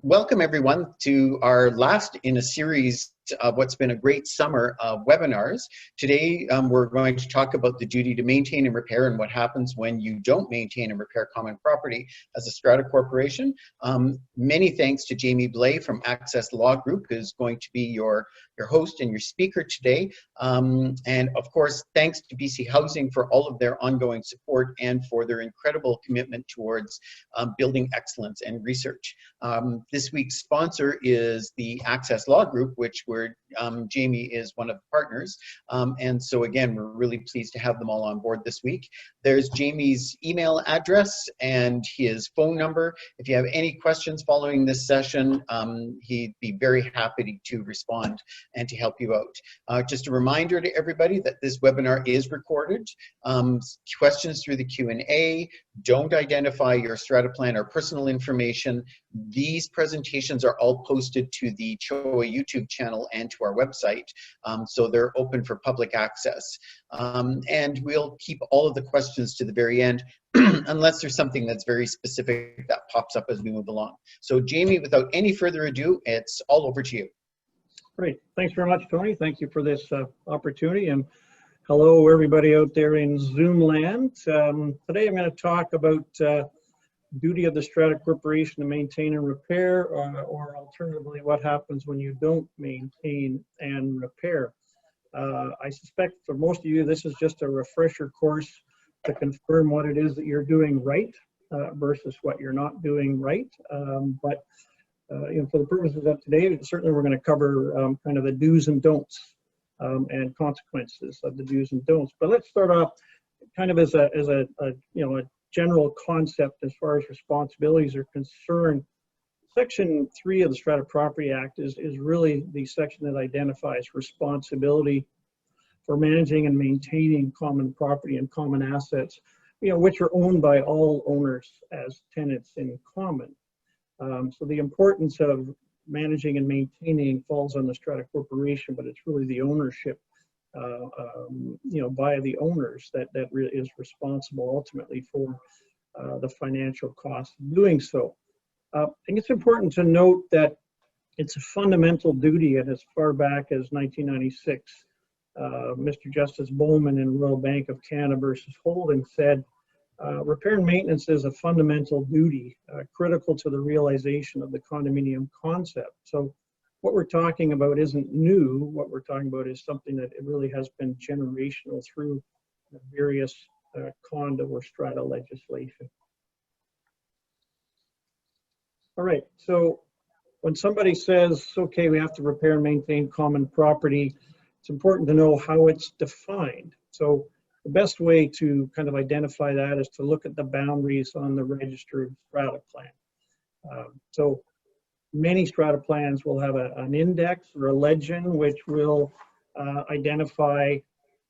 Welcome everyone to our last in a series of what's been a great summer of webinars. Today we're going to talk about the duty to maintain and repair and what happens when you don't maintain and repair common property as a strata corporation. Many thanks to Jamie Blay from Access Law Group, who's going to be your host and your speaker today. And of course, thanks to BC Housing for all of their ongoing support and for their incredible commitment towards building excellence and research. This week's sponsor is the Access Law Group, which Jamie is one of the partners. And so again, we're really pleased to have them all on board this week. There's Jamie's email address and his phone number. If you have any questions following this session, he'd be very happy to respond and to help you out. Just a reminder to everybody that this webinar is recorded. Questions through the Q&A. Don't identify your strata plan or personal information. These presentations are all posted to the CHOA YouTube channel and to our website, so they're open for public access. And we'll keep all of the questions to the very end, unless there's something that's very specific that pops up as we move along. So Jamie, without any further ado, it's all over to you. Great. Thanks very much, Tony. Thank you for this opportunity. And hello, everybody out there in Zoom land. Today I'm going to talk about duty of the strata corporation to maintain and repair, or alternatively, what happens when you don't maintain and repair. I suspect for most of you, this is just a refresher course to confirm what it is that you're doing right versus what you're not doing right. But for the purposes of today, certainly we're going to cover kind of the do's and don'ts and consequences of the do's and don'ts. But let's start off kind of as a general concept as far as responsibilities are concerned. Section 3 of the Strata Property Act is really the section that identifies responsibility for managing and maintaining common property and common assets, which are owned by all owners as tenants in common. So the importance of managing and maintaining falls on the strata corporation, but it's really the ownership by the owners that really is responsible ultimately for the financial cost of doing so. I think it's important to note that it's a fundamental duty, and as far back as 1996, Mr. Justice Bowman in Royal Bank of Canada versus Holden said, repair and maintenance is a fundamental duty critical to the realization of the condominium concept. So what we're talking about isn't new. What we're talking about is something that it really has been generational through the various condo or strata legislation. All right, so when somebody says, okay, we have to repair and maintain common property, it's important to know how it's defined. So the best way to kind of identify that is to look at the boundaries on the registered strata plan. So many strata plans will have an index or a legend which will identify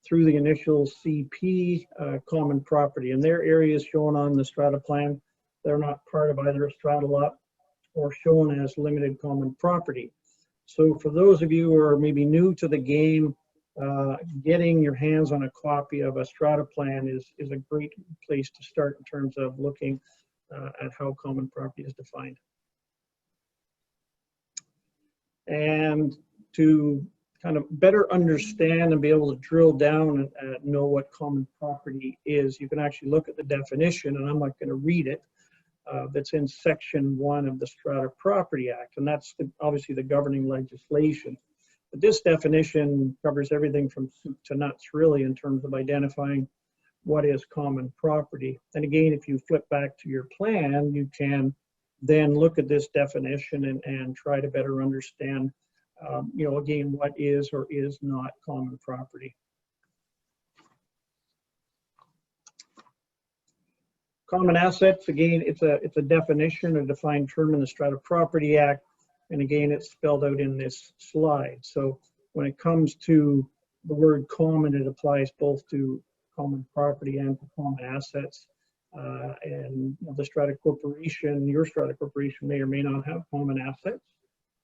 through the initial CP common property. And their areas shown on the strata plan, they're not part of either a strata lot or shown as limited common property. So for those of you who are maybe new to the game, getting your hands on a copy of a strata plan is a great place to start in terms of looking at how common property is defined. And to kind of better understand and be able to drill down and know what common property is, you can actually look at the definition, and I'm not going to read it, that's in Section 1 of the Strata Property Act, and that's obviously the governing legislation. But this definition covers everything from soup to nuts, really, in terms of identifying what is common property. And again, if you flip back to your plan, you can then look at this definition and try to better understand, again, what is or is not common property. Common assets, again, it's a definition, a defined term in the Strata Property Act, and again, it's spelled out in this slide. So when it comes to the word common, it applies both to common property and to common assets. And the strata corporation, your strata corporation may or may not have common assets,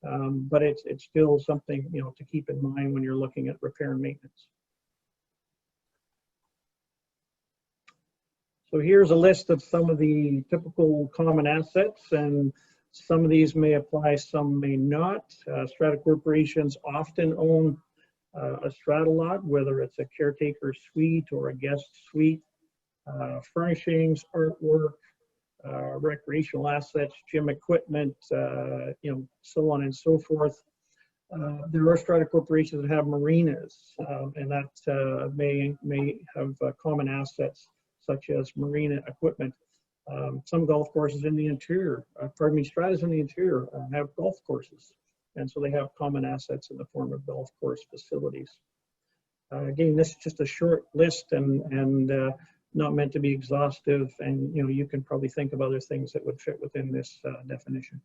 but it's still something to keep in mind when you're looking at repair and maintenance. So here's a list of some of the typical common assets, and Some of these may apply, some may not. Strata corporations often own a strata lot, whether it's a caretaker suite or a guest suite, furnishings, artwork, recreational assets, gym equipment, so on and so forth. There are strata corporations that have marinas, and that may have common assets such as marina equipment. Some golf courses in the interior, stratas in the interior have golf courses, and so they have common assets in the form of golf course facilities. Again, this is just a short list and not meant to be exhaustive, and you can probably think of other things that would fit within this definition.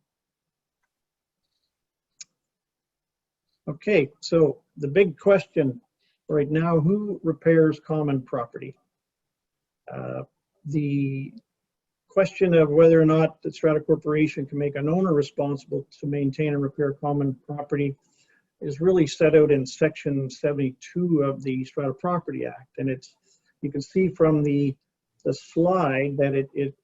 Okay, so the big question right now, who repairs common property? The question of whether or not the strata corporation can make an owner responsible to maintain and repair common property is really set out in section 72 of the Strata Property Act. And you can see from the slide that it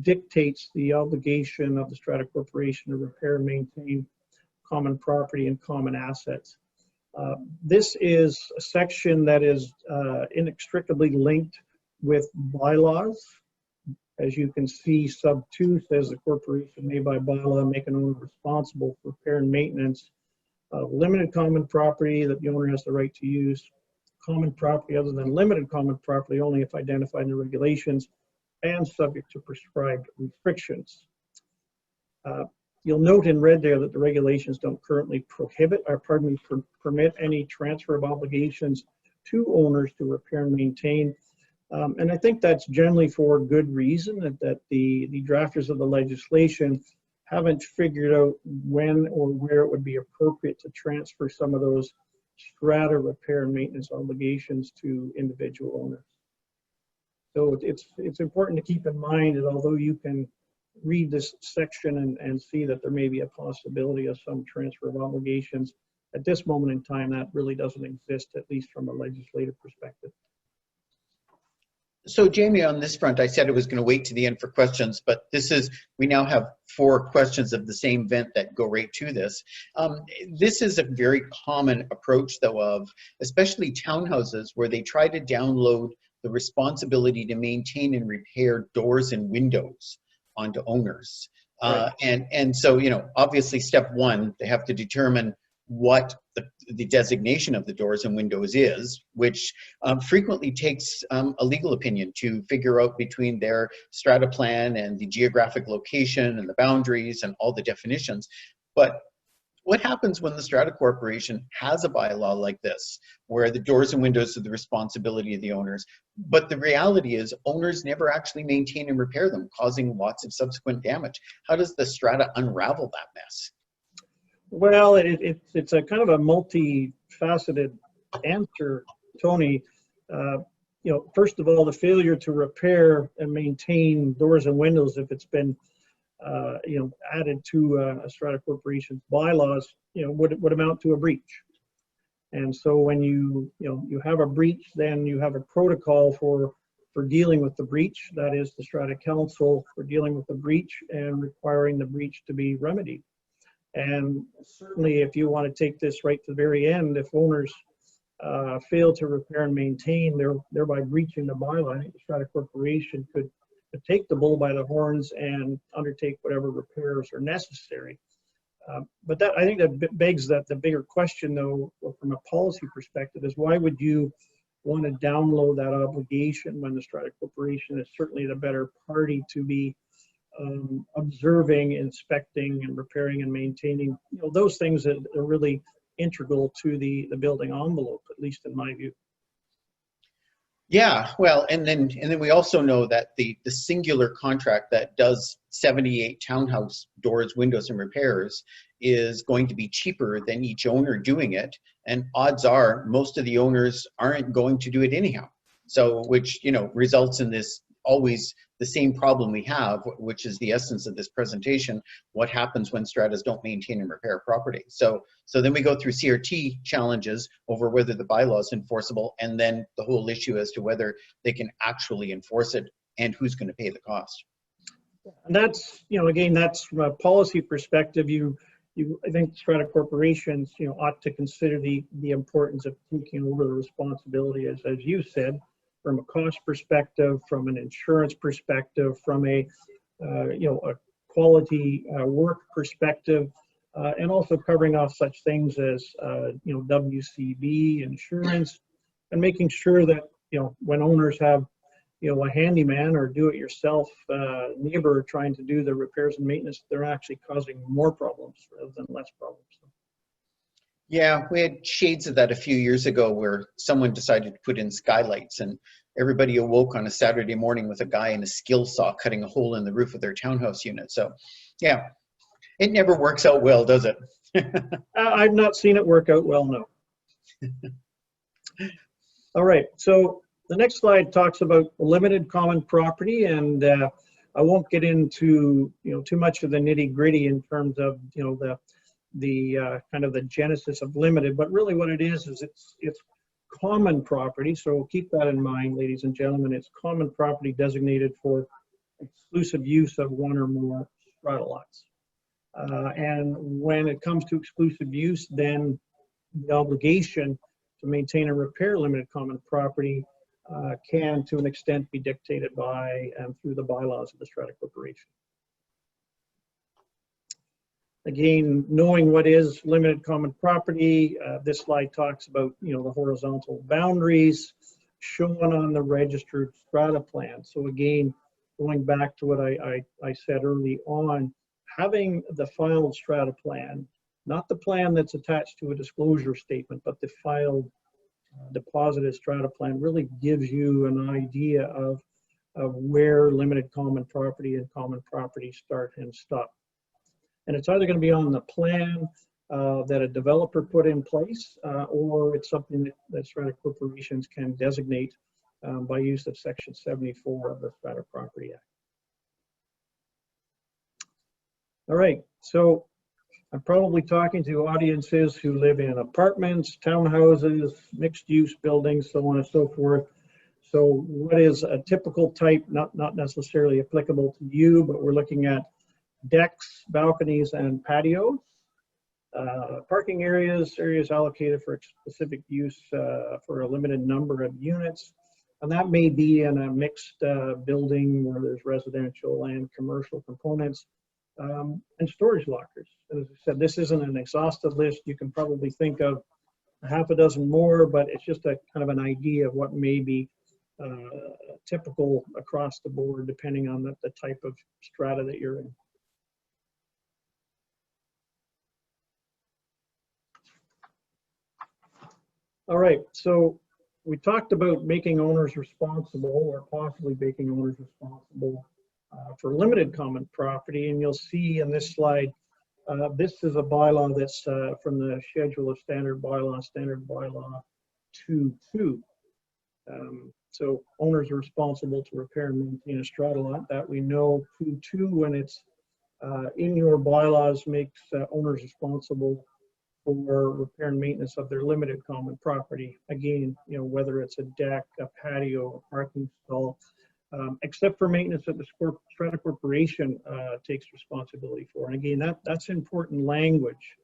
dictates the obligation of the strata corporation to repair and maintain common property and common assets. This is a section that is inextricably linked with bylaws. As you can see, sub 2 says the corporation may by bylaw make an owner responsible for repair and maintenance of limited common property that the owner has the right to use, common property other than limited common property only if identified in the regulations, and subject to prescribed restrictions. You'll note in red there that the regulations don't currently permit any transfer of obligations to owners to repair and maintain. And I think that's generally for good reason, that the drafters of the legislation haven't figured out when or where it would be appropriate to transfer some of those strata repair and maintenance obligations to individual owners. So it's important to keep in mind that although you can read this section and see that there may be a possibility of some transfer of obligations, at this moment in time that really doesn't exist, at least from a legislative perspective. So Jamie, on this front, I said I was going to wait to the end for questions, but we now have 4 questions of the same vent that go right to this. This is a very common approach, though, of especially townhouses where they try to download the responsibility to maintain and repair doors and windows onto owners. Right. And so, obviously step 1, they have to determine what the designation of the doors and windows is, which frequently takes a legal opinion to figure out between their strata plan and the geographic location and the boundaries and all the definitions. But what happens when the strata corporation has a bylaw like this, where the doors and windows are the responsibility of the owners, but the reality is owners never actually maintain and repair them, causing lots of subsequent damage? How does the strata unravel that mess? Well, it's a kind of a multifaceted answer, Tony. First of all, the failure to repair and maintain doors and windows, if it's been added to a strata corporation's bylaws, would amount to a breach. And so when you have a breach, then you have a protocol for dealing with the breach. That is the strata council for dealing with the breach and requiring the breach to be remedied. And certainly if you want to take this right to the very end, if owners fail to repair and maintain, thereby breaching the bylaw, I think the strata corporation could take the bull by the horns and undertake whatever repairs are necessary. But I think that begs the bigger question, though, from a policy perspective, is why would you want to download that obligation when the strata corporation is certainly the better party to be observing, inspecting, and repairing and maintaining, those things that are really integral to the building envelope, at least in my view. Yeah, well, and then we also know that the singular contract that does 78 townhouse doors, windows, and repairs is going to be cheaper than each owner doing it, and odds are most of the owners aren't going to do it anyhow. So, which results in this always the same problem we have, which is the essence of this presentation: what happens when stratas don't maintain and repair property. So then we go through CRT challenges over whether the bylaw is enforceable, and then the whole issue as to whether they can actually enforce it and who's going to pay the cost. And that's, again, that's from a policy perspective. I think strata corporations, ought to consider the importance of taking over the responsibility, as you said, from a cost perspective, from an insurance perspective, from a quality work perspective, and also covering off such things as WCB insurance, and making sure that when owners have a handyman or do-it-yourself neighbor trying to do the repairs and maintenance, they're actually causing more problems rather than less problems. Yeah, we had shades of that a few years ago where someone decided to put in skylights, and everybody awoke on a Saturday morning with a guy in a skill saw cutting a hole in the roof of their townhouse unit. So, yeah, it never works out well, does it? I've not seen it work out well, no. All right, so the next slide talks about limited common property, and I won't get into too much of the nitty-gritty in terms of the kind of the genesis of limited, but really what it is it's common property. So keep that in mind, ladies and gentlemen. It's common property designated for exclusive use of one or more strata lots. And when it comes to exclusive use, then the obligation to maintain and repair limited common property can, to an extent, be dictated by and through the bylaws of the strata corporation. Again, knowing what is limited common property, this slide talks about the horizontal boundaries shown on the registered strata plan. So again, going back to what I said early on, having the filed strata plan, not the plan that's attached to a disclosure statement, but the filed deposited strata plan, really gives you an idea of where limited common property and common property start and stop. And it's either going to be on the plan that a developer put in place, or it's something that strata corporations can designate by use of Section 74 of the Strata Property Act. All right, so I'm probably talking to audiences who live in apartments, townhouses, mixed-use buildings, so on and so forth. So what is a typical type, not necessarily applicable to you, but we're looking at decks, balconies, and patios. Parking areas allocated for specific use for a limited number of units. And that may be in a mixed building where there's residential and commercial components. And storage lockers. As I said, this isn't an exhaustive list. You can probably think of a half a dozen more, but it's just a kind of an idea of what may be typical across the board, depending on the type of strata that you're in. All right, so we talked about making owners responsible, or possibly making owners responsible for limited common property, and you'll see in this slide, this is a bylaw that's from the Schedule of Standard Bylaw 2.2. So owners are responsible to repair and maintain a strata lot. That we know. 2.2, when it's in your bylaws, makes owners responsible for repair and maintenance of their limited common property. Again, whether it's a deck, a patio, a parking stall, except for maintenance that the strata corporation takes responsibility for. And again, that's important language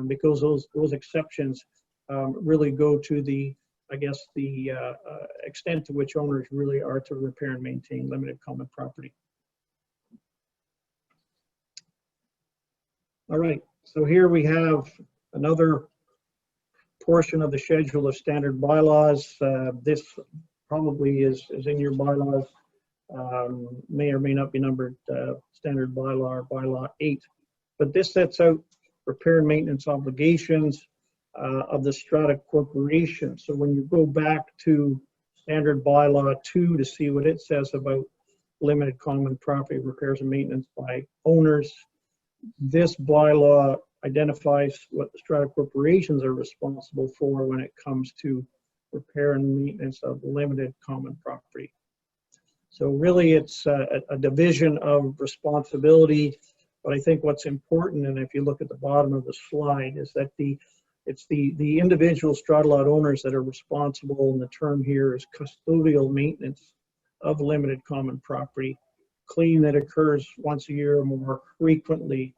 because those exceptions really go to the, I guess, the extent to which owners really are to repair and maintain limited common property. All right, so here we have another portion of the Schedule of Standard Bylaws. This probably is in your bylaws, may or may not be numbered Standard Bylaw or Bylaw 8. But this sets out repair and maintenance obligations of the strata corporation. So when you go back to Standard Bylaw 2 to see what it says about limited common property repairs and maintenance by owners, this bylaw identifies what the strata corporations are responsible for when it comes to repair and maintenance of limited common property. So really it's a division of responsibility, but I think what's important, and if you look at the bottom of the slide, is that it's the individual strata lot owners that are responsible, and the term here is custodial maintenance of limited common property cleaning that occurs once a year or more frequently,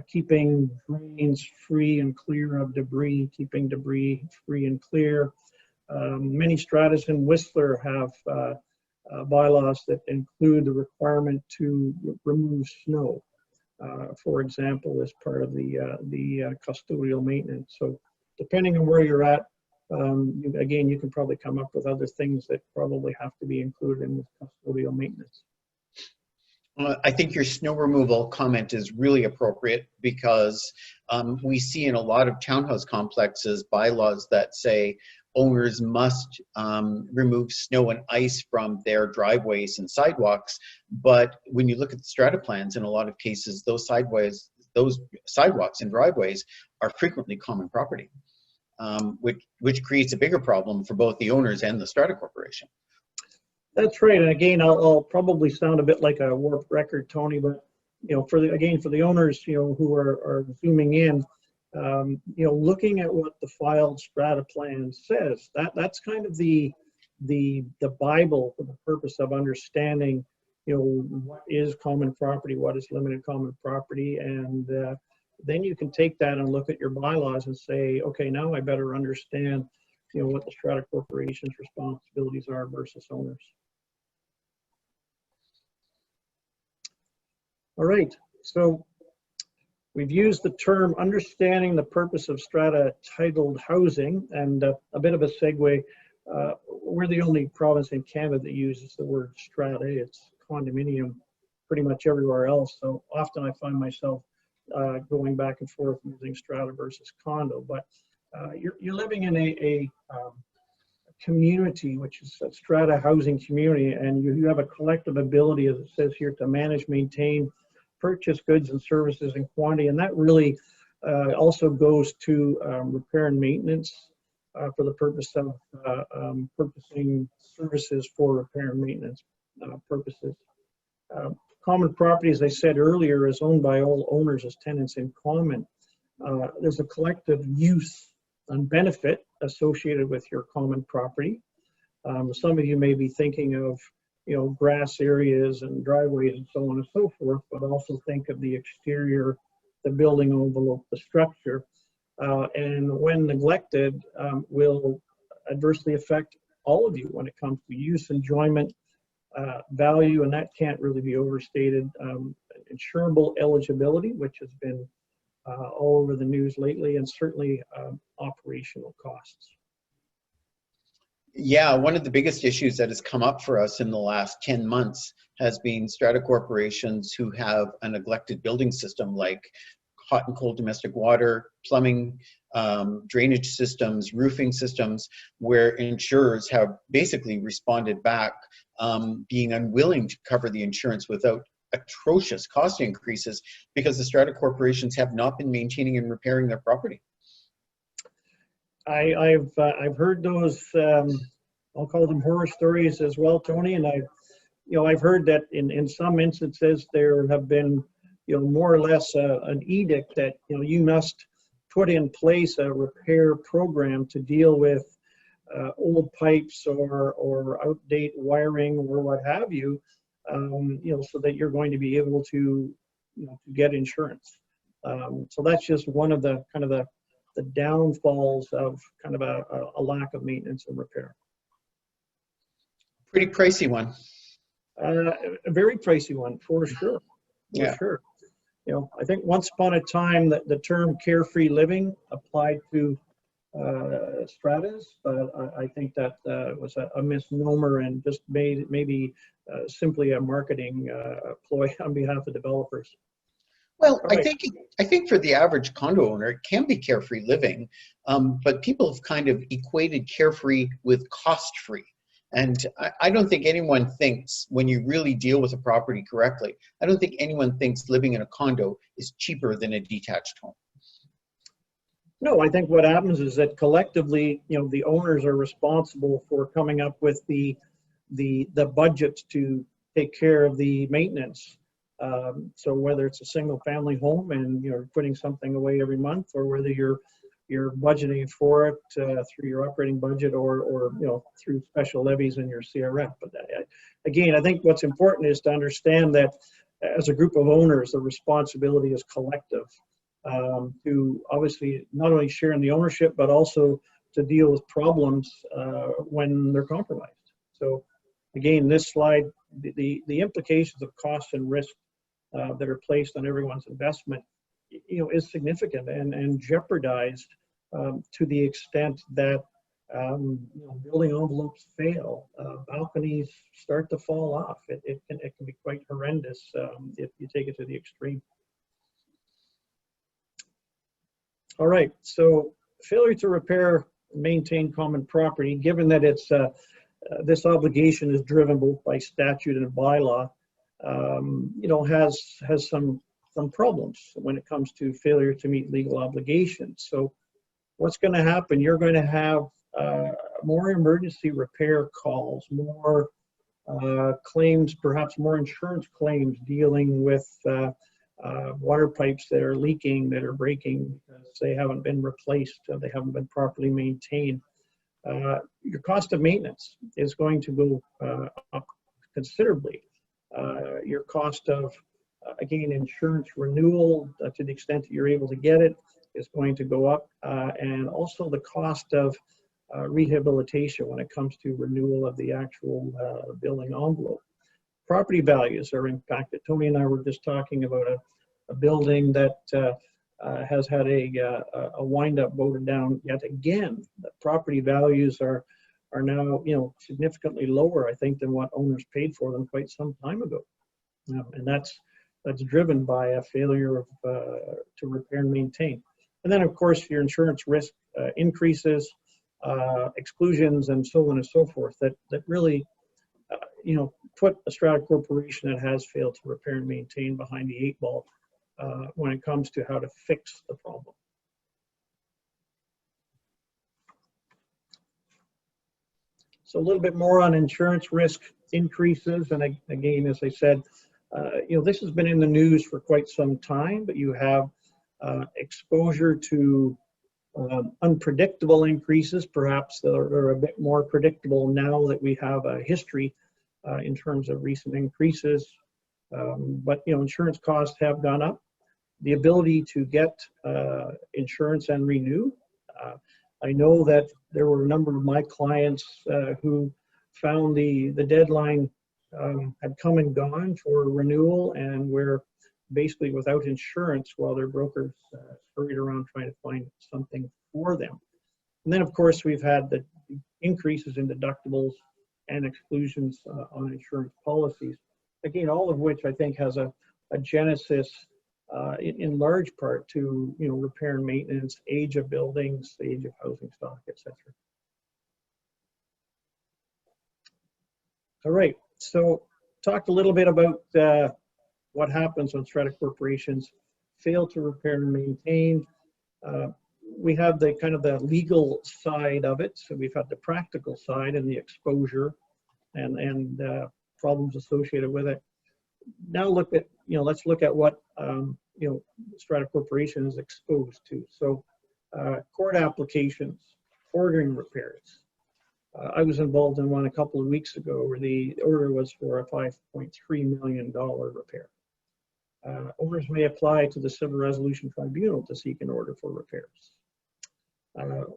keeping drains free and clear of debris, keeping debris free and clear. Many stratas in Whistler have bylaws that include the requirement to remove snow, for example, as part of the custodial maintenance. So depending on where you're at, again, you can probably come up with other things that probably have to be included in this custodial maintenance. I think your snow removal comment is really appropriate because we see in a lot of townhouse complexes bylaws that say owners must remove snow and ice from their driveways and sidewalks. But when you look at the strata plans, in a lot of cases, those sidewalks and driveways are frequently common property, which creates a bigger problem for both the owners and the strata corporation. That's right, and again, I'll probably sound a bit like a warped record, Tony, but for the owners, who are zooming in, looking at what the filed strata plan says, that's kind of the Bible for the purpose of understanding, what is common property, what is limited common property, and then you can take that and look at your bylaws and say, okay, now I better understand, what the strata corporation's responsibilities are versus owners. All right, so we've used the term understanding the purpose of strata titled housing, and a bit of a segue. We're the only province in Canada that uses the word strata. It's condominium pretty much everywhere else. So often I find myself going back and forth using strata versus condo. But you're living in a community, which is a strata housing community, and you have a collective ability, as it says here, to manage, maintain, purchase goods and services in quantity, and that really also goes to repair and maintenance for the purpose of purchasing services for repair and maintenance purposes. Common property, as I said earlier, is owned by all owners as tenants in common. There's a collective use and benefit associated with your common property. Some of you may be thinking of grass areas and driveways and so on and so forth, but also think of the exterior, the building envelope, the structure, and when neglected, will adversely affect all of you when it comes to use, enjoyment, value, and that can't really be overstated. Insurable eligibility, which has been all over the news lately, and certainly operational costs. Yeah, one of the biggest issues that has come up for us in the last 10 months has been strata corporations who have a neglected building system like hot and cold domestic water, plumbing, drainage systems, roofing systems, where insurers have basically responded back, being unwilling to cover the insurance without atrocious cost increases because the strata corporations have not been maintaining and repairing their property. I've heard those, I'll call them horror stories as well, Tony, and I've heard that in some instances there have been more or less an edict that you must put in place a repair program to deal with old pipes or outdated wiring or what have you, so that you're going to be able to get insurance. So that's just one of the kind of the downfalls of kind of a lack of maintenance and repair. Pretty pricey one. A very pricey one, for sure. Yeah. Sure. I think once upon a time that the term carefree living applied to stratas, but I think that was a misnomer and just maybe simply a marketing ploy on behalf of developers. Well, right. I think for the average condo owner, it can be carefree living, but people have kind of equated carefree with cost-free. And I don't think anyone thinks, when you really deal with a property correctly, I don't think anyone thinks living in a condo is cheaper than a detached home. No, I think what happens is that collectively, the owners are responsible for coming up with the budget to take care of the maintenance. So whether it's a single family home and you're putting something away every month, or whether you're you're budgeting for it through your operating budget or through special levies in your CRF. But again, I think what's important is to understand that as a group of owners, the responsibility is collective, to obviously not only share in the ownership, but also to deal with problems when they're compromised. So again, this slide, the implications of cost and risk that are placed on everyone's investment, is significant and jeopardized to the extent that building envelopes fail, balconies start to fall off. It can be quite horrendous if you take it to the extreme. All right, so failure to repair and maintain common property, given that it's this obligation is driven both by statute and bylaw, has some problems when it comes to failure to meet legal obligations. So what's going to happen? You're going to have more emergency repair calls, more claims, perhaps more insurance claims dealing with water pipes that are leaking, that are breaking because they haven't been replaced, they haven't been properly maintained. Your cost of maintenance is going to go up considerably. Your cost of, again, insurance renewal, to the extent that you're able to get it, is going to go up. And also the cost of rehabilitation when it comes to renewal of the actual building envelope. Property values are impacted. Tony and I were just talking about a building that has had a wind-up voted down yet again. The property values are now significantly lower, I think, than what owners paid for them quite some time ago, and that's driven by a failure of to repair and maintain. And then, of course, your insurance risk increases, exclusions, and so on and so forth. That really put a strata corporation that has failed to repair and maintain behind the 8 ball when it comes to how to fix the problem. So a little bit more on insurance risk increases. And again, as I said, this has been in the news for quite some time, but you have exposure to unpredictable increases. Perhaps they're a bit more predictable now that we have a history in terms of recent increases. But insurance costs have gone up. The ability to get insurance and renew. I know that there were a number of my clients who found the deadline had come and gone for renewal and were basically without insurance while their brokers hurried around trying to find something for them. And then, of course, we've had the increases in deductibles and exclusions on insurance policies. Again, all of which I think has a genesis in large part to repair and maintenance, age of buildings, age of housing stock, etc. All right, so talked a little bit about what happens when strata corporations fail to repair and maintain. We have the kind of the legal side of it, so we've had the practical side and the exposure and problems associated with it. Now let's look at what strata corporation is exposed to. So court applications, ordering repairs. I was involved in one a couple of weeks ago where the order was for a $5.3 million repair. Owners may apply to the Civil Resolution Tribunal to seek an order for repairs.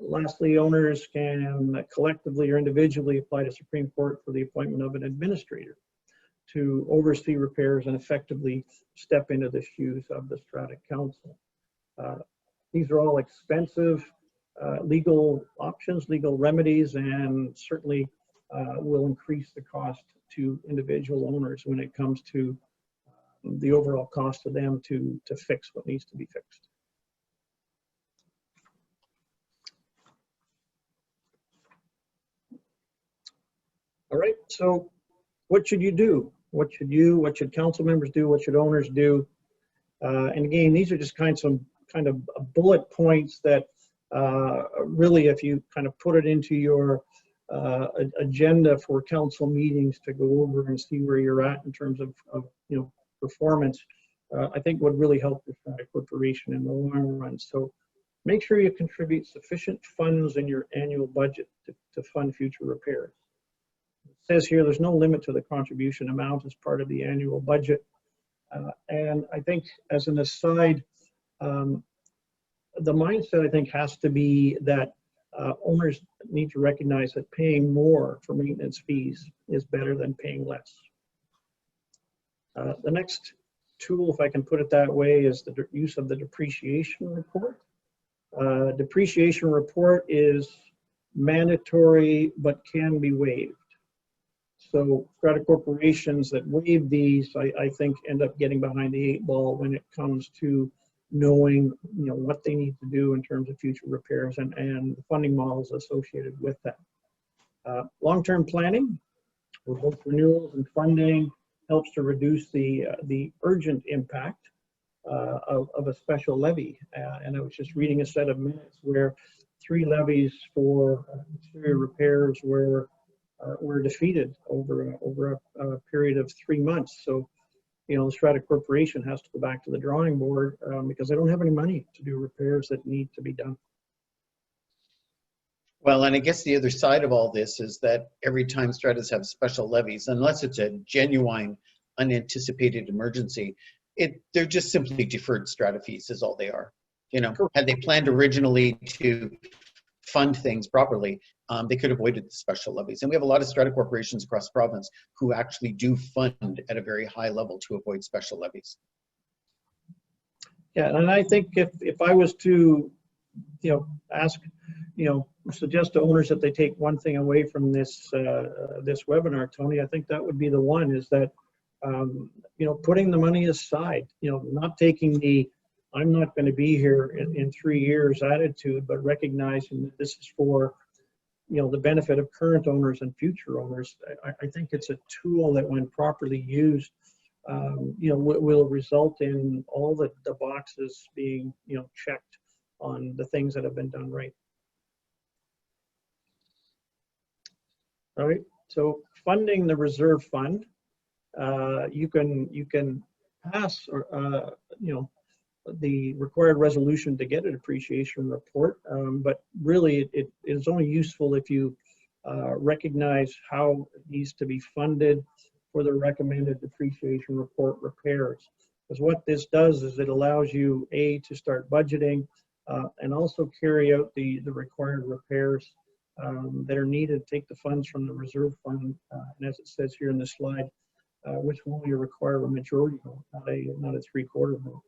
Lastly, owners can collectively or individually apply to Supreme Court for the appointment of an administrator to oversee repairs and effectively step into the shoes of the strata council. These are all expensive legal options, legal remedies, and certainly will increase the cost to individual owners when it comes to the overall cost to them to fix what needs to be fixed. All right, so what should you do? What should council members do? What should owners do? And again, these are just kind of bullet points that really, if you kind of put it into your agenda for council meetings to go over and see where you're at in terms of performance, I think would really help the strata corporation in the long run. So make sure you contribute sufficient funds in your annual budget to fund future repairs. It says here there's no limit to the contribution amount as part of the annual budget. And I think, as an aside, the mindset, I think, has to be that owners need to recognize that paying more for maintenance fees is better than paying less. The next tool, if I can put it that way, is the use of the depreciation report. Depreciation report is mandatory but can be waived. So strata corporations that waive these, I think, end up getting behind the 8 ball when it comes to knowing, what they need to do in terms of future repairs and the funding models associated with that. Long-term planning with both renewals and funding helps to reduce the urgent impact of a special levy. And I was just reading a set of minutes where 3 levies for exterior repairs were defeated over a period of 3 months. So, the strata corporation has to go back to the drawing board because they don't have any money to do repairs that need to be done. Well, and I guess the other side of all this is that every time stratas have special levies, unless it's a genuine unanticipated emergency, they're just simply deferred strata fees is all they are. Had they planned originally to fund things properly, they could have avoided the special levies. And we have a lot of strata corporations across the province who actually do fund at a very high level to avoid special levies. Yeah, and I think if I was to, ask, suggest to owners that they take one thing away from this this webinar, Tony, I think that would be the one, is that, putting the money aside, not taking the I'm not going to be here in 3 years attitude, but recognizing that this is for, the benefit of current owners and future owners. I think it's a tool that, when properly used, will result in all the boxes being, checked on the things that have been done right. All right, so funding the reserve fund, you can pass, or the required resolution to get a depreciation report, but really it is only useful if you recognize how it needs to be funded for the recommended depreciation report repairs. Because what this does is it allows you, A, to start budgeting and also carry out the required repairs that are needed. Take the funds from the reserve fund, and as it says here in the slide, which will only require a majority vote, not a 3/4 vote.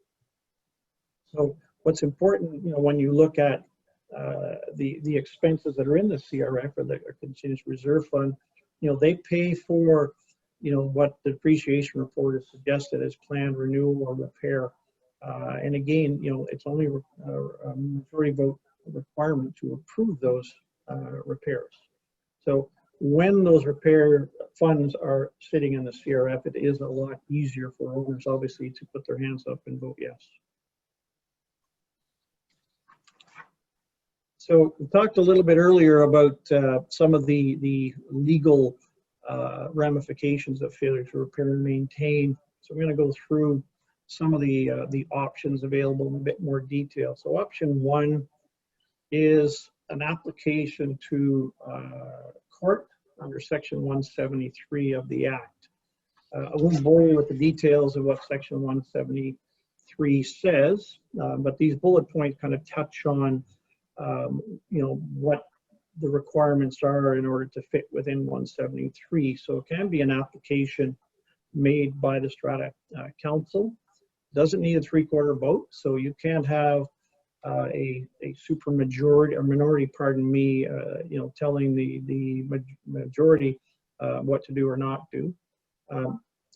So what's important, when you look at the expenses that are in the CRF, or the continuous reserve fund, they pay for, what the depreciation report is suggested as planned renewal or repair. And again, it's only a majority vote requirement to approve those repairs. So when those repair funds are sitting in the CRF, it is a lot easier for owners, obviously, to put their hands up and vote yes. So we talked a little bit earlier about some of the legal ramifications of failure to repair and maintain. So I'm going to go through some of the options available in a bit more detail. So option 1 is an application to court under section 173 of the Act. I won't bore you with the details of what section 173 says, but these bullet points kind of touch on what the requirements are in order to fit within 173. So it can be an application made by the Strata Council. Doesn't need a 3/4 vote, so you can't have a super majority or minority, pardon me, telling the majority what to do or not do.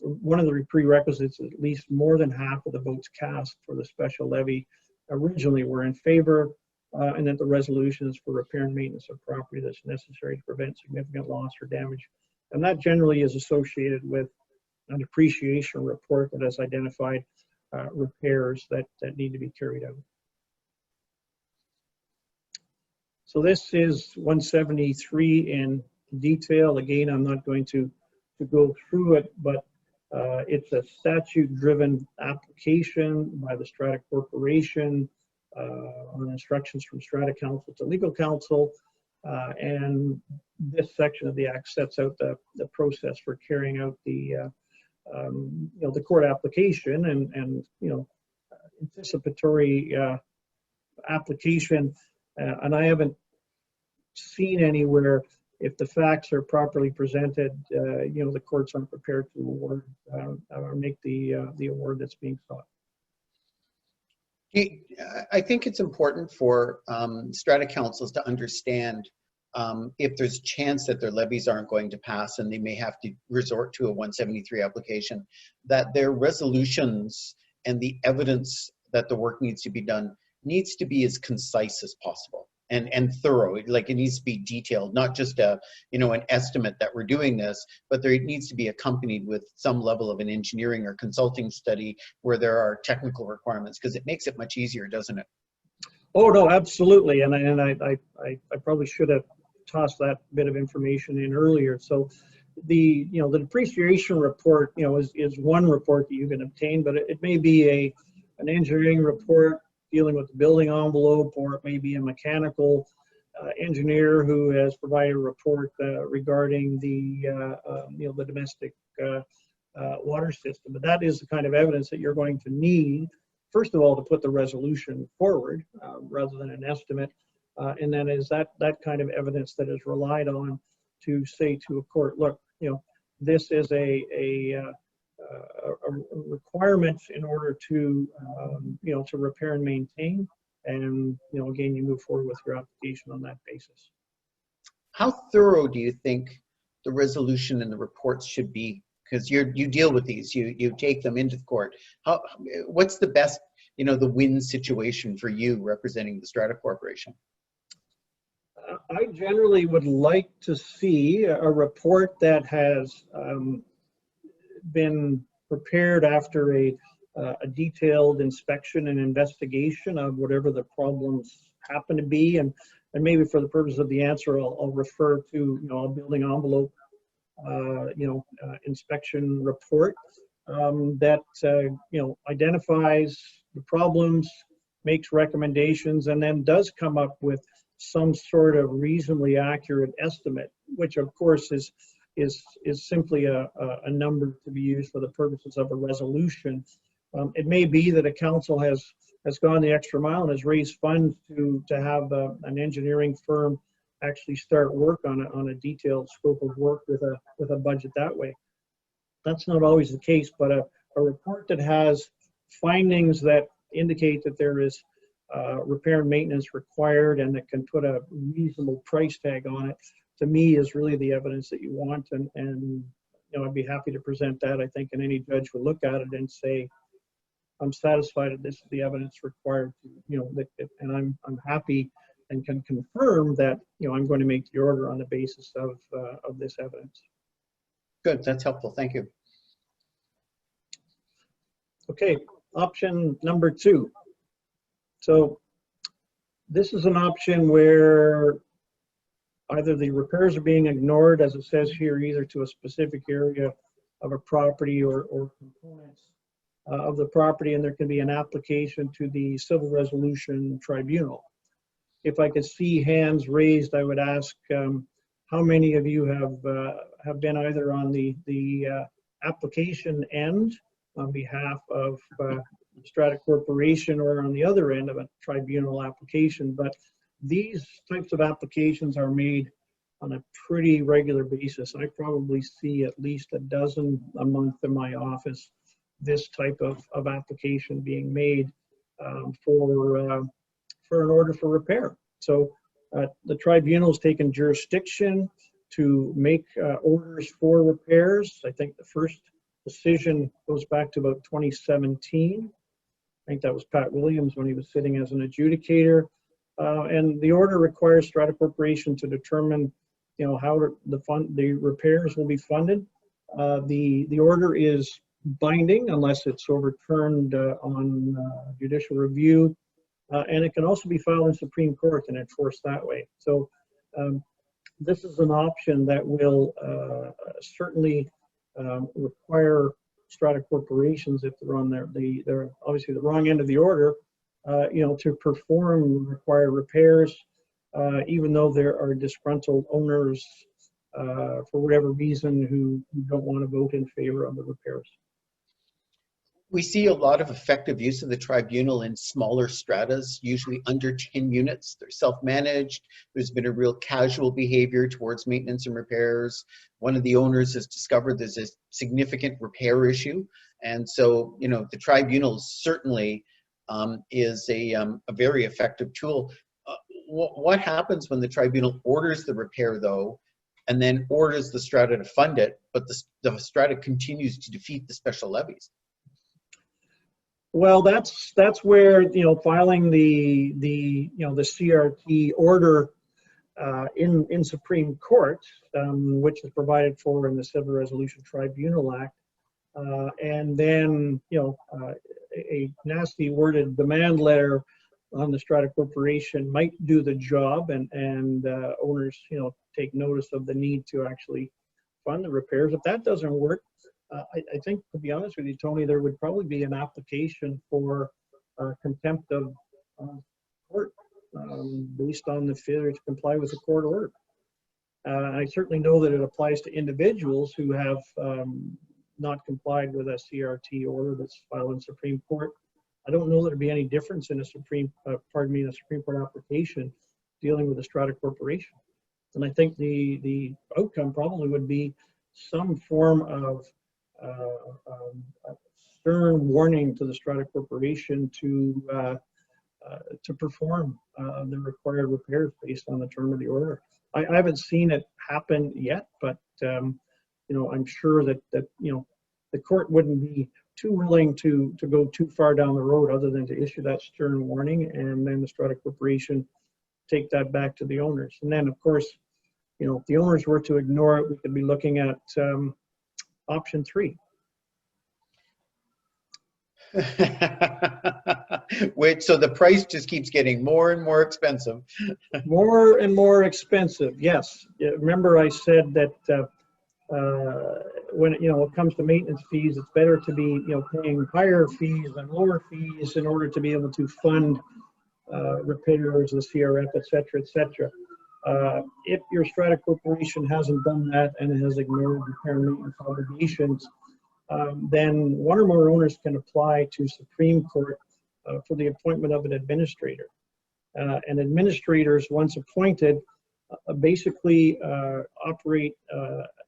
One of the prerequisites is at least more than half of the votes cast for the special levy originally were in favor, and that the resolutions for repair and maintenance of property that's necessary to prevent significant loss or damage. And that generally is associated with an depreciation report that has identified repairs that need to be carried out. So this is 173 in detail. Again, I'm not going to go through it, but it's a statute-driven application by the Strata Corporation on instructions from strata counsel to legal counsel. And this section of the Act sets out the process for carrying out the the court application and anticipatory application. And I haven't seen anywhere, if the facts are properly presented, the courts aren't prepared to award or make the award that's being sought. I think it's important for strata councils to understand if there's a chance that their levies aren't going to pass and they may have to resort to a 173 application, that their resolutions and the evidence that the work needs to be done needs to be as concise as possible and thorough. Like, it needs to be detailed, not just an estimate that we're doing this, but there needs to be accompanied with some level of an engineering or consulting study where there are technical requirements, because it makes it much easier, doesn't it? Oh no, absolutely. And I probably should have tossed that bit of information in earlier. So the depreciation report is one report that you can obtain, but it may be an engineering report dealing with the building envelope, or it may be a mechanical engineer who has provided a report regarding the domestic water system. But that is the kind of evidence that you're going to need, first of all, to put the resolution forward rather than an estimate, and then is that kind of evidence that is relied on to say to a court, look, this is a requirement in order to to repair and maintain, and again, you move forward with your application on that basis. How thorough do you think the resolution and the reports should be? Because you deal with these, you take them into the court. What's the best, the win situation for you representing the Strata Corporation? I generally would like to see a report that has been prepared after a detailed inspection and investigation of whatever the problems happen to be, and maybe for the purpose of the answer, I'll refer to a building envelope inspection report that identifies the problems, makes recommendations, and then does come up with some sort of reasonably accurate estimate, which of course is simply a number to be used for the purposes of a resolution. It may be that a council has gone the extra mile and has raised funds to have an engineering firm actually start work on a detailed scope of work with a budget that way. That's not always the case, but a report that has findings that indicate that there is repair and maintenance required and that can put a reasonable price tag on it, to me, is really the evidence that you want. And I'd be happy to present that, I think, and any judge will look at it and say, I'm satisfied that this is the evidence required to, and I'm happy and can confirm that, I'm going to make the order on the basis of this evidence. Good, that's helpful, thank you. Okay, option number 2. So this is an option where either the repairs are being ignored, as it says here, either to a specific area of a property or components of the property, and there can be an application to the Civil Resolution Tribunal. If I could see hands raised, I would ask how many of you have been either on the application end on behalf of Strata Corporation, or on the other end of a tribunal application. But these types of applications are made on a pretty regular basis. I probably see at least a dozen a month in my office, this type of application being made for an order for repair. So the tribunal has taken jurisdiction to make orders for repairs. I think the first decision goes back to about 2017. I think that was Pat Williams when he was sitting as an adjudicator. And the order requires Strata Corporation to determine, how the repairs will be funded. The order is binding unless it's overturned on judicial review, and it can also be filed in Supreme Court and enforced that way. So this is an option that will certainly require Strata Corporations, if they're on they're obviously the wrong end of the order, to perform the required repairs, even though there are disgruntled owners for whatever reason who don't want to vote in favor of the repairs. We see a lot of effective use of the tribunal in smaller stratas, usually under 10 units. They're self-managed. There's been a real casual behavior towards maintenance and repairs. One of the owners has discovered there's a significant repair issue. And so, the tribunal certainly is a very effective tool. What happens when the tribunal orders the repair, though, and then orders the strata to fund it, but the strata continues to defeat the special levies? Well, that's where filing the CRT order in Supreme Court, which is provided for in the Civil Resolution Tribunal Act, and then a nasty worded demand letter on the strata corporation might do the job, and owners take notice of the need to actually fund the repairs. If that doesn't work, I think, to be honest with you, Tony, there would probably be an application for contempt of court based on the failure to comply with the court order. I certainly know that it applies to individuals who have not complied with a CRT order that's filed in Supreme Court. I don't know that there'd be any difference in a Supreme Court application dealing with a strata corporation. And I think the outcome probably would be some form of stern warning to the strata corporation to perform the required repairs based on the term of the order. I haven't seen it happen yet, but I'm sure that the court wouldn't be too willing to go too far down the road other than to issue that stern warning, and then the strata corporation take that back to the owners. And then, of course, if the owners were to ignore it, we could be looking at option 3. Wait, so the price just keeps getting more and more expensive. More and more expensive, yes. Remember I said that when it comes to maintenance fees, it's better to be paying higher fees than lower fees in order to be able to fund repairs, the CRF, et cetera, et cetera. If your strata corporation hasn't done that and has ignored repair and maintenance obligations, then one or more owners can apply to Supreme Court for the appointment of an administrator. And administrators, once appointed, basically operate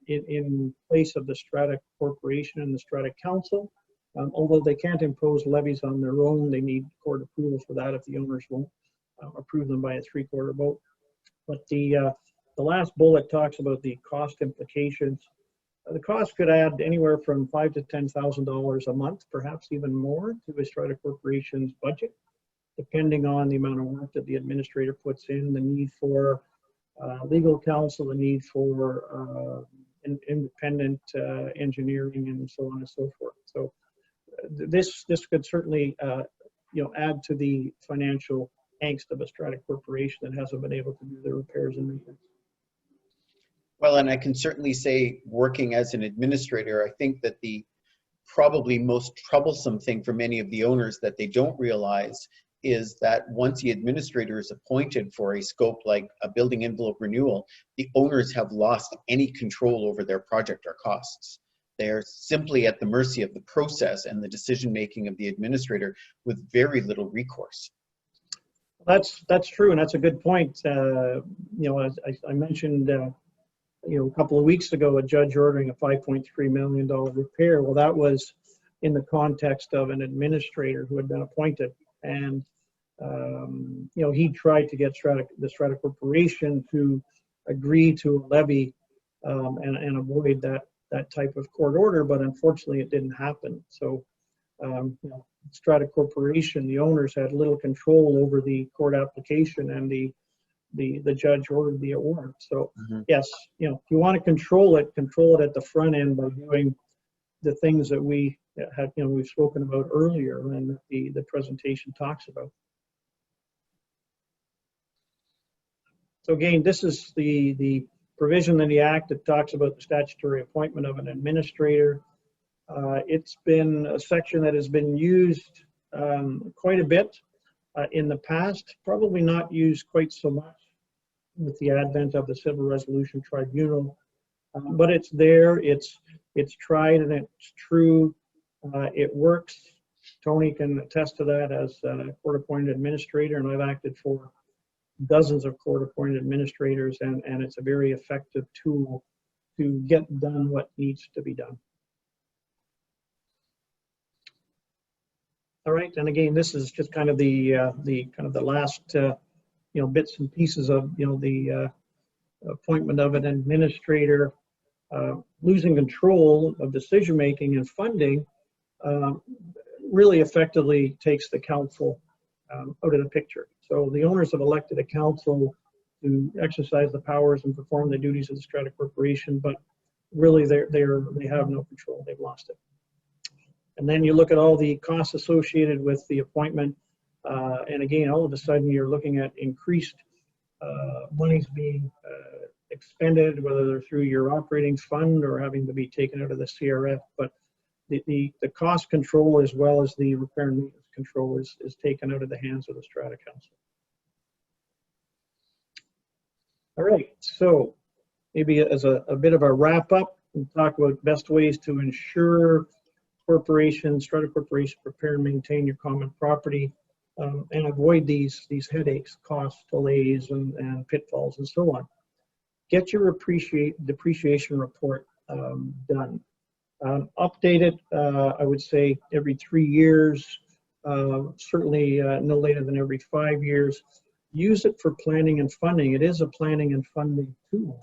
in place of the strata corporation and the strata council. Although they can't impose levies on their own, they need court approval for that if the owners won't approve them by a 3/4 vote. But the last bullet talks about the cost implications. The cost could add anywhere from $5,000 to $10,000 a month, perhaps even more, to a strata corporation's budget, depending on the amount of work that the administrator puts in, the need for legal counsel, the need for independent engineering, and so on and so forth. So this could certainly add to the financial angst of a strata corporation that hasn't been able to do their repairs and maintenance. Well, and I can certainly say, working as an administrator, I think that the probably most troublesome thing for many of the owners that they don't realize is that once the administrator is appointed for a scope like a building envelope renewal, the owners have lost any control over their project or costs. They're simply at the mercy of the process and the decision-making of the administrator with very little recourse. That's true, and that's a good point. As I mentioned, a couple of weeks ago, a judge ordering a $5.3 million repair. Well, that was in the context of an administrator who had been appointed, and he tried to get the strata corporation to agree to a levy and avoid that type of court order, but unfortunately, it didn't happen. So, strata corporation, the owners had little control over the court application, and the judge ordered the award. So yes, if you want to control it at the front end by doing the things that we've spoken about earlier and the presentation talks about. So again, this is the provision in the Act that talks about the statutory appointment of an administrator. It's been a section that has been used quite a bit. in the past, probably not used quite so much with the advent of the Civil Resolution Tribunal, but it's there, it's tried and it's true, it works. Tony can attest to that as a court-appointed administrator, and I've acted for dozens of court-appointed administrators, and it's a very effective tool to get done what needs to be done. All right, and again, this is just kind of the last bits and pieces of the appointment of an administrator. Losing control of decision making and funding really effectively takes the council out of the picture. So the owners have elected a council to exercise the powers and perform the duties of the strata corporation, but really they have no control. They've lost it. And then you look at all the costs associated with the appointment, and again, all of a sudden you're looking at increased monies being expended, whether they're through your operating fund or having to be taken out of the CRF. But the cost control as well as the repair and maintenance control is taken out of the hands of the Strata Council. All right, so maybe as a bit of a wrap up, we'll talk about best ways to ensure strata corporations prepare and maintain your common property and avoid these headaches, costs, delays, and pitfalls, and so on. Get your depreciation report done. Update it, I would say, every 3 years, certainly no later than every 5 years. Use it for planning and funding. It is a planning and funding tool.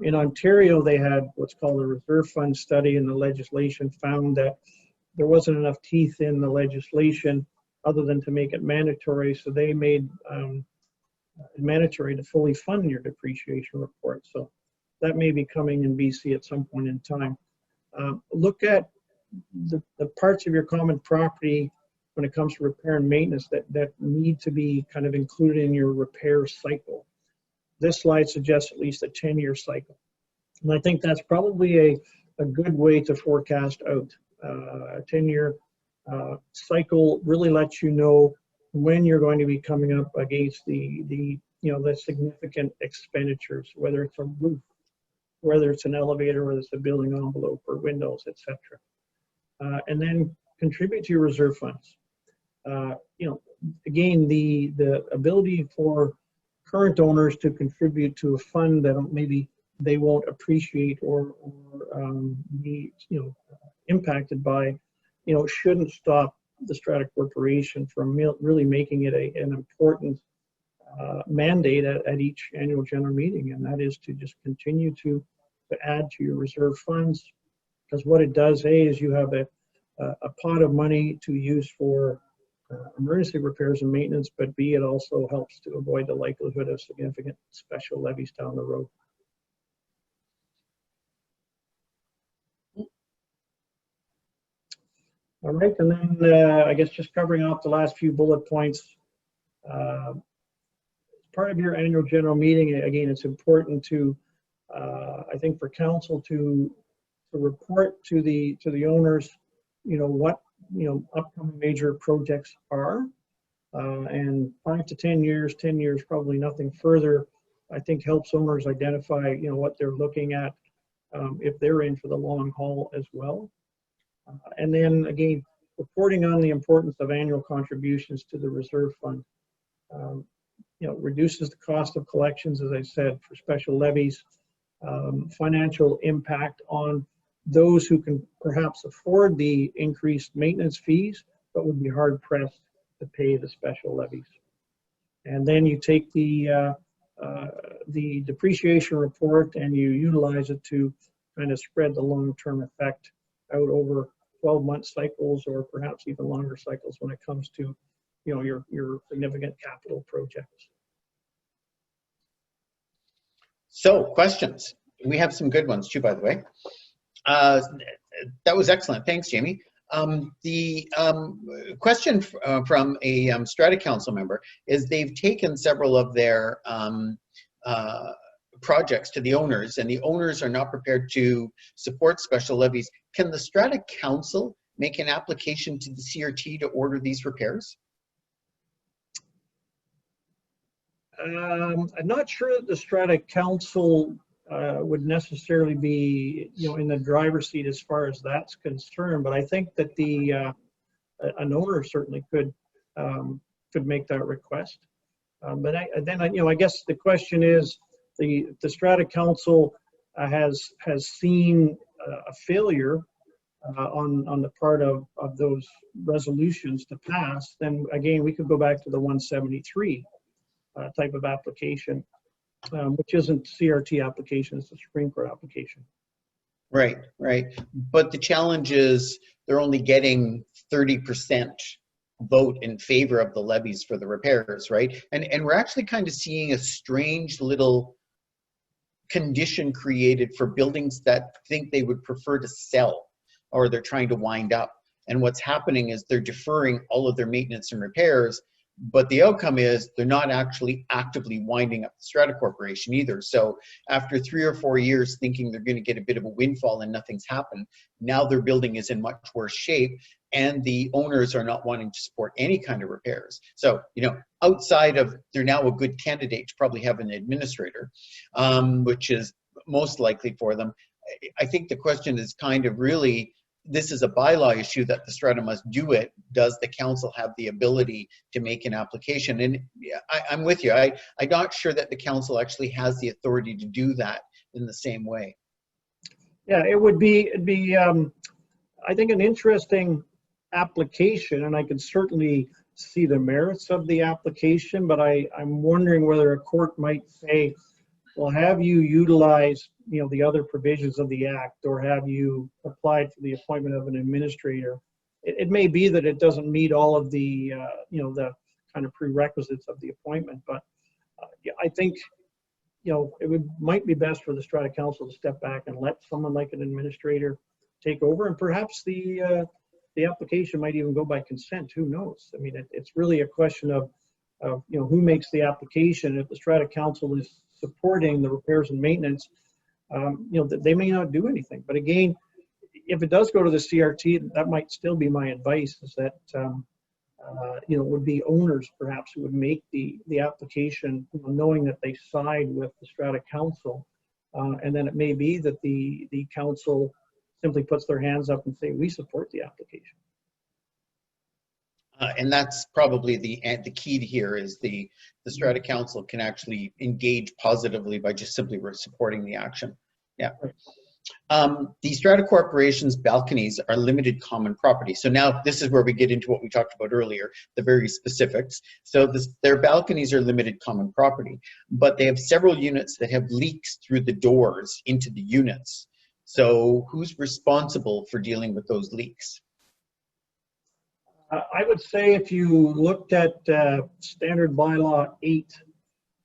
In Ontario, they had what's called a reserve fund study, and the legislation found that there wasn't enough teeth in the legislation other than to make it mandatory. So they made it mandatory to fully fund your depreciation report. So that may be coming in BC at some point in time. Look at the parts of your common property when it comes to repair and maintenance that need to be kind of included in your repair cycle. This slide suggests at least a 10-year cycle. And I think that's probably a good way to forecast out. A 10-year cycle really lets you know when you're going to be coming up against the significant expenditures, whether it's a roof, whether it's an elevator, whether it's a building envelope or windows, etc. And then contribute to your reserve funds. Again, the ability for current owners to contribute to a fund that maybe they won't appreciate or be impacted by, shouldn't stop the Strata Corporation from really making it an important mandate at each annual general meeting, and that is to just continue to add to your reserve funds, because what it does, is you have a pot of money to use for emergency repairs and maintenance, but B, it also helps to avoid the likelihood of significant special levies down the road. All right, and then I guess just covering off the last few bullet points. Part of your annual general meeting, again, it's important to, I think, for council to report to the owners, what upcoming major projects are, and 5 to 10 years, 10 years, probably nothing further, I think helps owners identify, what they're looking at if they're in for the long haul as well. And then again, reporting on the importance of annual contributions to the reserve fund. Reduces the cost of collections, as I said, for special levies, financial impact on those who can perhaps afford the increased maintenance fees, but would be hard pressed to pay the special levies. And then you take the depreciation report and you utilize it to kind of spread the long-term effect out over 12-month cycles, or perhaps even longer cycles when it comes to your significant capital projects. So, questions. We have some good ones too, by the way. That was excellent. Thanks, Jamie. The question from a Strata Council member is they've taken several of their projects to the owners, and the owners are not prepared to support special levies. Can the Strata Council make an application to the CRT to order these repairs? I'm not sure that the Strata Council would necessarily be, in the driver's seat as far as that's concerned, but I think that an owner certainly could make that request. But I guess the question is, the Strata Council has seen a failure on the part of those resolutions to pass. Then again, we could go back to the 173 type of application, which isn't CRT application, it's a Supreme Court application. Right, right. But the challenge is they're only getting 30% vote in favor of the levies for the repairs, right? And we're actually kind of seeing a strange little condition created for buildings that think they would prefer to sell, or they're trying to wind up. And what's happening is they're deferring all of their maintenance and repairs, but the outcome is they're not actually actively winding up the Strata Corporation either. So after 3 or 4 years thinking they're going to get a bit of a windfall and nothing's happened, now their building is in much worse shape and the owners are not wanting to support any kind of repairs. So, outside of, they're now a good candidate to probably have an administrator, which is most likely for them. I think the question is kind of really, this is a bylaw issue that the Strata must do it. Does the council have the ability to make an application? And I'm with you. I'm not sure that the council actually has the authority to do that in the same way. Yeah, it'd be I think an interesting application, and I can certainly see the merits of the application, but I'm wondering whether a court might say, well, have you utilized the other provisions of the Act, or have you applied for the appointment of an administrator? It may be that it doesn't meet all of the the kind of prerequisites of the appointment, but I think it might be best for the Strata Council to step back and let someone like an administrator take over, and perhaps the application might even go by consent. Who knows? I mean, it's really a question of who makes the application. If the Strata Council is supporting the repairs and maintenance, they may not do anything. But again, if it does go to the CRT, that might still be my advice, is that it would be owners perhaps who would make the application, knowing that they side with the Strata Council, and then it may be that the council simply puts their hands up and say, we support the application. And that's probably the key here, is the Strata Council can actually engage positively by just simply supporting the action. Yeah. The Strata Corporation's balconies are limited common property. So now this is where we get into what we talked about earlier, the very specifics. So their balconies are limited common property, but they have several units that have leaks through the doors into the units. So who's responsible for dealing with those leaks? I would say if you looked at Standard Bylaw 8,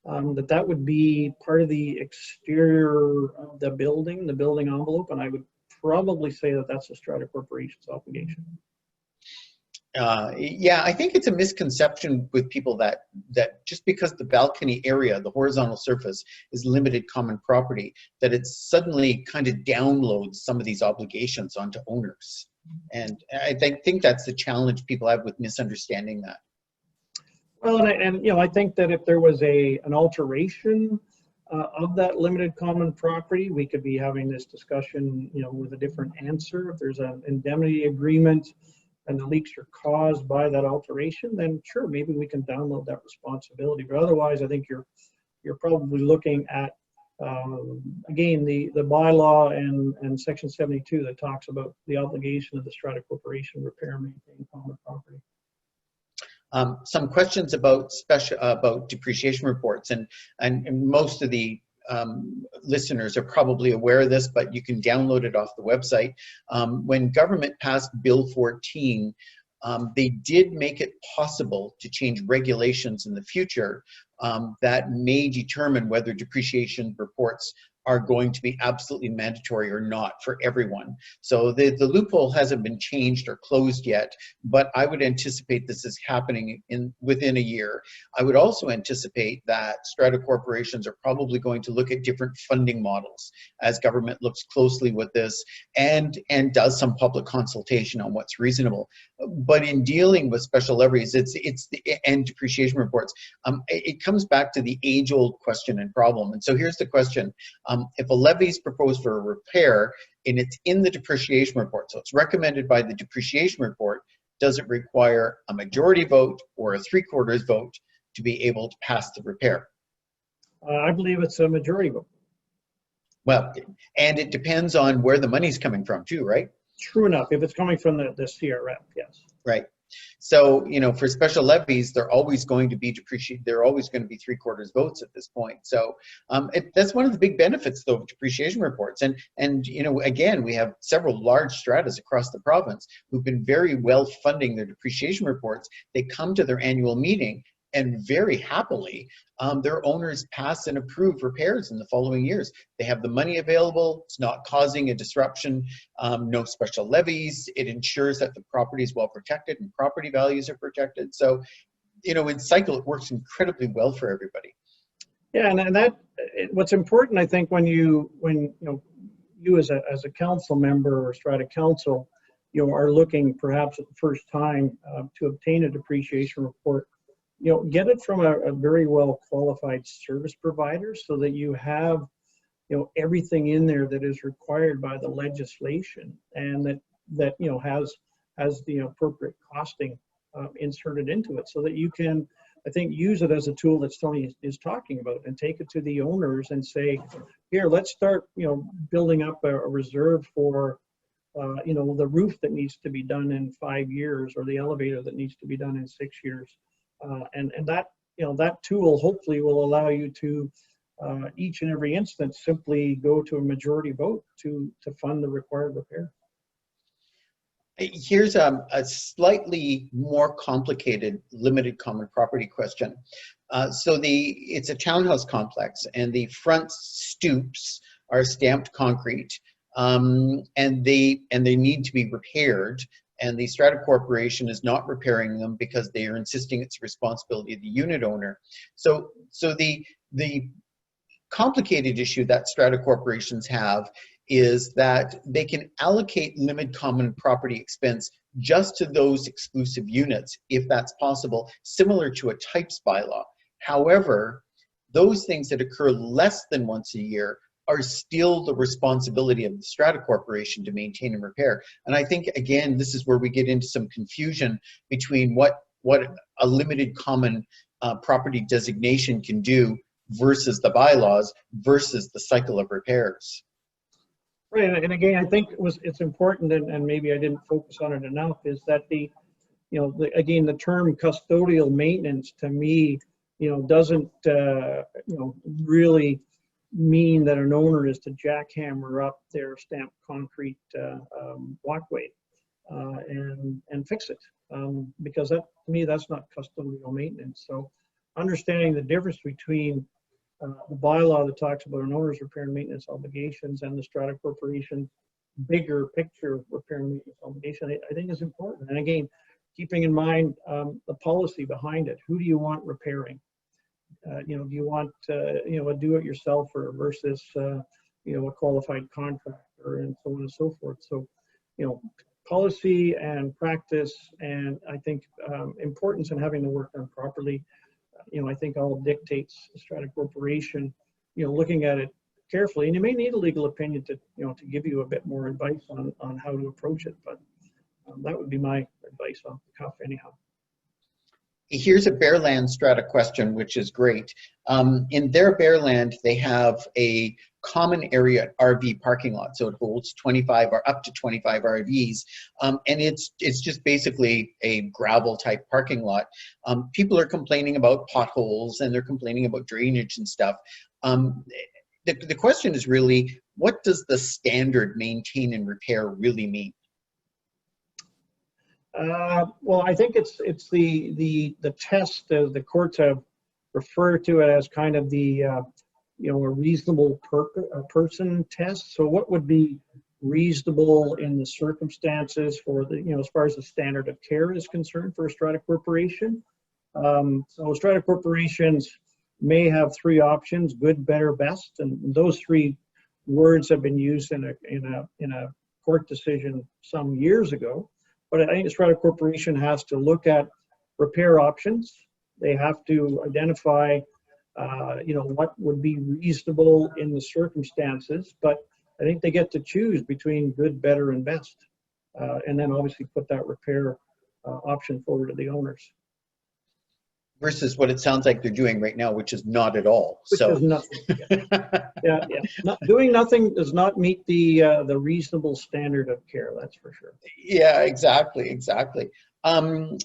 that would be part of the exterior of the building envelope, and I would probably say that that's the Strata Corporation's obligation. Yeah, I think it's a misconception with people that just because the balcony area, the horizontal surface, is limited common property, that it suddenly kind of downloads some of these obligations onto owners. And I think that's the challenge people have with misunderstanding that. Well, and I think that if there was an alteration of that limited common property, we could be having this discussion, with a different answer. If there's an indemnity agreement and the leaks are caused by that alteration, then sure, maybe we can download that responsibility. But otherwise, I think you're probably looking at again the bylaw and Section 72 that talks about the obligation of the Strata Corporation to repair and maintain common property. Some questions about depreciation reports, and most of the listeners are probably aware of this, but you can download it off the website. When government passed Bill 14, they did make it possible to change regulations in the future that may determine whether depreciation reports are going to be absolutely mandatory or not for everyone. So the loophole hasn't been changed or closed yet, but I would anticipate this is happening within a year. I would also anticipate that strata corporations are probably going to look at different funding models as government looks closely with this and does some public consultation on what's reasonable. But in dealing with special levies, and depreciation reports, it comes back to the age-old question and problem. And so here's the question. If a levy is proposed for a repair and it's in the depreciation report, so it's recommended by the depreciation report, does it require a majority vote or a 3/4 vote to be able to pass the repair? I believe it's a majority vote. Well, and it depends on where the money's coming from too, right? True enough, if it's coming from the CRF, yes. Right. So, for special levies, they're always going to be depreciated. They're always going to be 3/4 votes at this point. So that's one of the big benefits, though, of depreciation reports. And again, we have several large stratas across the province who've been very well funding their depreciation reports. They come to their annual meeting, and very happily, their owners pass and approve repairs in the following years. They have the money available. It's not causing a disruption. No special levies. It ensures that the property is well protected and property values are protected. So, in cycle, it works incredibly well for everybody. Yeah, and that what's important, I think, when you as a council member or strata council, are looking perhaps at the first time to obtain a depreciation report. Get it from a very well qualified service provider so that you have, everything in there that is required by the legislation, and that has the appropriate costing inserted into it, so that you can, I think, use it as a tool that Tony is talking about, and take it to the owners and say, here, let's start, building up a reserve for, the roof that needs to be done in 5 years, or the elevator that needs to be done in 6 years. And that, that tool hopefully will allow you to each and every instance simply go to a majority vote to fund the required repair. Here's a slightly more complicated limited common property question. It's a townhouse complex, and the front stoops are stamped concrete, and they need to be repaired. And the strata corporation is not repairing them because they are insisting it's the responsibility of the unit owner. So the complicated issue that strata corporations have is that they can allocate limited common property expense just to those exclusive units, if that's possible, similar to a types bylaw. However, those things that occur less than once a year are still the responsibility of the strata corporation to maintain and repair. And I think, again, this is where we get into some confusion between what a limited common property designation can do versus the bylaws versus the cycle of repairs. Right, and again, I think it's important, and maybe I didn't focus on it enough, is that again, the term custodial maintenance to me, doesn't really mean that an owner is to jackhammer up their stamped concrete walkway and fix it, because that, to me, that's not custodial maintenance. So understanding the difference between the bylaw that talks about an owner's repair and maintenance obligations and the strata corporation bigger picture repair and maintenance obligation, I think is important. And again, keeping in mind the policy behind it. Who do you want repairing? Do you want a do-it-yourselfer versus a qualified contractor, and so on and so forth. So policy and practice, and I think importance in having the work done properly, I think all dictates the strata corporation looking at it carefully. And you may need a legal opinion to to give you a bit more advice on how to approach it, but that would be my advice off the cuff anyhow. Here's a Bearland strata question, which is great. In their Bearland, they have a common area RV parking lot, so it holds 25 or up to 25 RVs, and it's just basically a gravel type parking lot. People are complaining about potholes, and they're complaining about drainage and stuff. The question is really, what does the standard maintain and repair really mean? Well, I think it's the test the courts have referred to it as kind of the a reasonable person test. So what would be reasonable in the circumstances for the, as far as the standard of care is concerned for a strata corporation? So strata corporations may have three options: good, better, best, and those three words have been used in a court decision some years ago. But I think the strata corporation has to look at repair options. They have to identify, what would be reasonable in the circumstances. But I think they get to choose between good, better, and best, and then obviously put that repair option forward to the owners. Versus what it sounds like they're doing right now, which is not at all. Which is nothing. Yeah. Doing nothing does not meet the reasonable standard of care. That's for sure. Yeah, exactly. One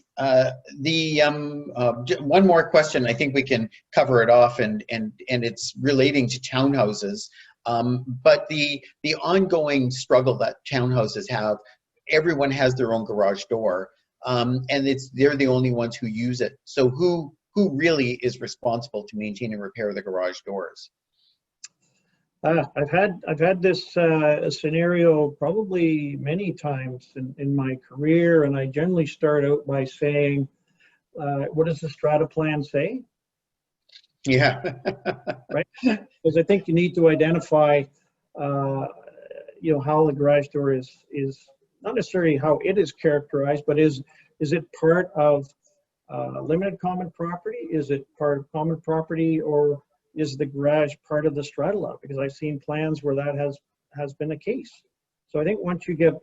more question. I think we can cover it off, and it's relating to townhouses. But the ongoing struggle that townhouses have, everyone has their own garage door, and they're the only ones who use it. So who really is responsible to maintain and repair the garage doors? I've had this scenario probably many times in my career, and I generally start out by saying, what does the strata plan say? Yeah. Right? Because I think you need to identify, how the garage door is not necessarily how it is characterized, but is it part of limited common property? Is it part of common property, or is the garage part of the strata lot? Because I've seen plans where that has been the case. So I think once you get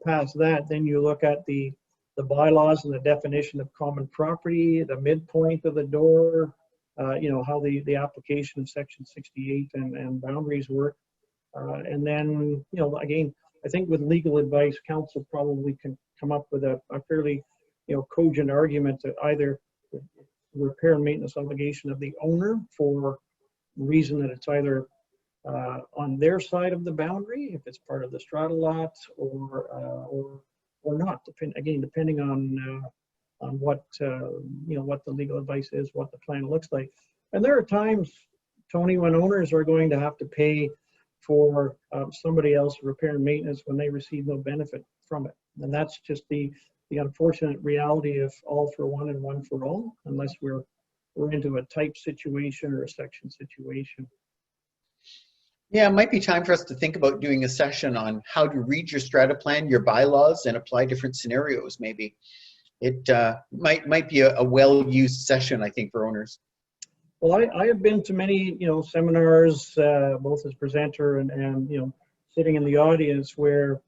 past that, then you look at the bylaws and the definition of common property, the midpoint of the door, how the application of section 68 and boundaries work. And then, again, I think with legal advice, counsel probably can come up with a fairly, cogent argument to either repair and maintenance obligation of the owner for reason that it's either on their side of the boundary, if it's part of the strata lot, or not. Depending on what what the legal advice is, what the plan looks like. And there are times, Tony, when owners are going to have to pay for somebody else repair and maintenance when they receive no benefit from it, and that's just the unfortunate reality of all for one and one for all, unless we're into a type situation or a section situation. Yeah, it might be time for us to think about doing a session on how to read your strata plan, your bylaws, and apply different scenarios. Maybe it might be a well-used session, I think, for owners. Well, I have been to many seminars, both as presenter and sitting in the audience, where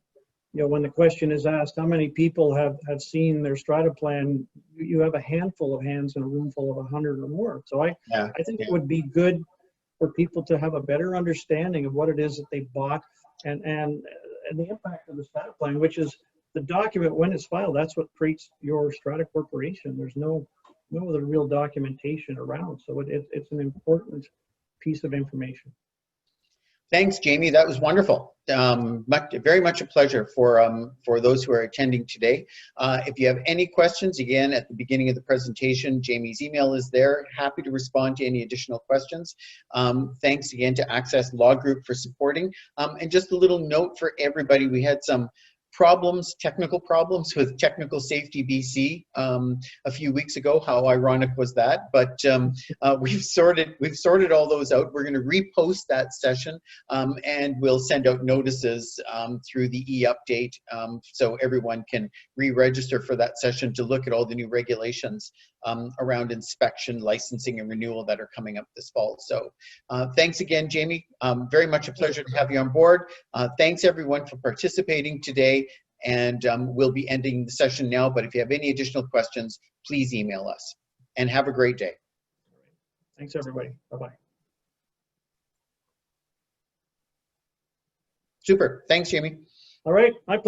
when the question is asked, how many people have seen their strata plan, you have a handful of hands in a room full of 100 or more. So I think it would be good for people to have a better understanding of what it is that they bought and the impact of the strata plan, which is the document when it's filed. That's what creates your strata corporation. There's no other real documentation around. So it's an important piece of information. Thanks, Jamie. That was wonderful. Very much a pleasure for those who are attending today. If you have any questions, again, at the beginning of the presentation, Jamie's email is there. Happy to respond to any additional questions. Thanks again to Access Law Group for supporting. And just a little note for everybody, we had some technical problems with Technical Safety BC a few weeks ago. How ironic was that? But we've sorted all those out. We're going to repost that session, and we'll send out notices through the e-update, so everyone can re-register for that session to look at all the new regulations around inspection, licensing, and renewal that are coming up this fall. So thanks again, Jamie. Very much a pleasure to have you on board. Thanks everyone for participating today. And we'll be ending the session now, but if you have any additional questions, please email us. And have a great day. Thanks, everybody. Bye-bye. Super. Thanks, Jamie. All right.